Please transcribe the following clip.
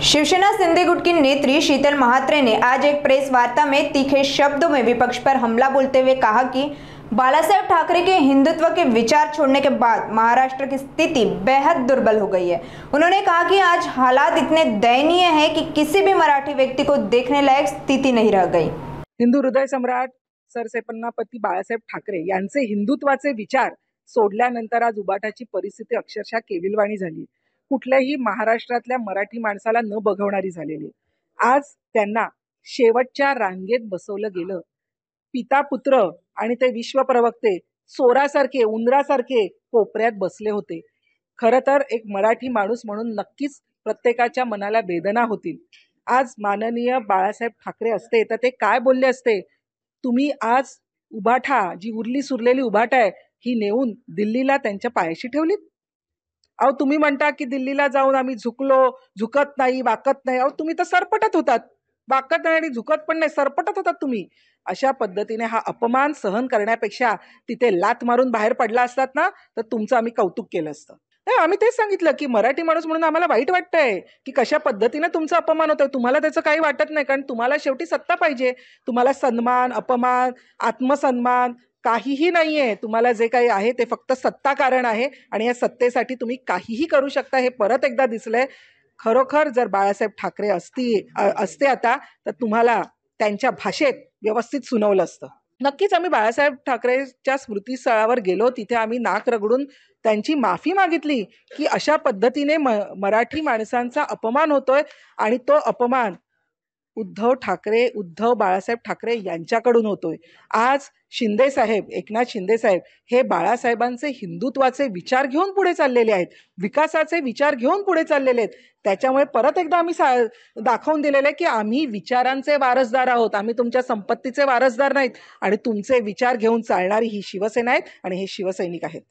शिवसेना सिंधी गुट की नेत्री शीतल महात्रे ने आज एक प्रेस वार्ता में तीखे शब्दों में विपक्ष पर हमला बोलते हुए कहा कि बालासाहेब ठाकरे के हिंदुत्व के विचार छोड़ने के बाद महाराष्ट्र की स्थिति बेहद दुर्बल हो गई है। उन्होंने कहा कि आज हालात इतने दयनीय हैं कि किसी भी मराठी व्यक्ति को देखने लायक स्थिति नहीं रह गई। हिंदू हृदय सम्राट सरसेनापती बाळासाहेब ठाकरे यांचे हिंदुत्वाचे विचार सोडल्यानंतर आज उबाटाची परिस्थिती अक्षरशः केविलवाणी झाली। कुठल्याही महाराष्ट्रातल्या मराठी माणसाला न बघवणारी झालेली। आज त्यांना शेवटच्या रांगेत बसवलं गेलं। पिता पुत्र आणि ते विश्वप्रवक्ते सोरासारखे उंदरासारखे कोपऱ्यात बसले होते। खरं तर एक मराठी माणूस म्हणून नक्कीच प्रत्येकाच्या मनाला वेदना होतील। आज माननीय बाळासाहेब ठाकरे असते तर ते काय बोलले असते? तुम्ही आज उभाठा जी उरली सुरलेली उभाट आहे ही नेऊन दिल्लीला त्यांच्या पायाशी ठेवलीत। अहो तुम्ही म्हणता की दिल्लीला जाऊन आम्ही झुकत नाही वाकत नाही। अहो तुम्ही तर सरपटत होतात, वाकत नाही आणि झुकत पण नाही, सरपटत होतात तुम्ही। अशा पद्धतीने हा अपमान सहन करण्यापेक्षा तिथे लात मारून बाहेर पडला असतात ना तर तुमचं आम्ही कौतुक केलं असतं। नाही आम्ही तेच सांगितलं की मराठी माणूस म्हणून आम्हाला वाईट वाटतंय की कशा पद्धतीने तुमचा अपमान होतोय। तुम्हाला त्याचं काही वाटत नाही कारण तुम्हाला शेवटी सत्ता पाहिजे। तुम्हाला सन्मान अपमान आत्मसन्मान काहीही नाहीये। तुम्हाला जे काही आहे ते फक्त सत्ता कारण आहे आणि या सत्तेसाठी तुम्ही काहीही करू शकता हे परत एकदा दिसलंय। खरोखर जर बाळासाहेब ठाकरे असते आता तर तुम्हाला त्यांच्या भाषेत व्यवस्थित सुनावलं असतं। नक्कीच आम्ही बाळासाहेब ठाकरेच्या स्मृतीस्थळावर गेलो, तिथे आम्ही नाक रगडून त्यांची माफी मागितली की अशा पद्धतीने मराठी माणसांचा अपमान होतोय आणि तो अपमान उद्धव बाळासाहेब ठाकरे यांच्याकडून होतोय। आज शिंदे साहेब एकनाथ शिंदे साहेब हे बाळासाहेबांचे हिंदुत्वाचे विचार घेऊन पुढे चाललेले आहेत, विकासाचे विचार घेऊन पुढे चाललेले आहेत। त्याच्यामुळे परत एकदा आम्ही दाखवून दिलेलं आहे की आम्ही विचारांचे वारसदार आहोत, आम्ही तुमच्या संपत्तीचे वारसदार नाहीत आणि तुमचे विचार घेऊन चालणारी ही शिवसेना आहेत आणि हे शिवसैनिक आहेत।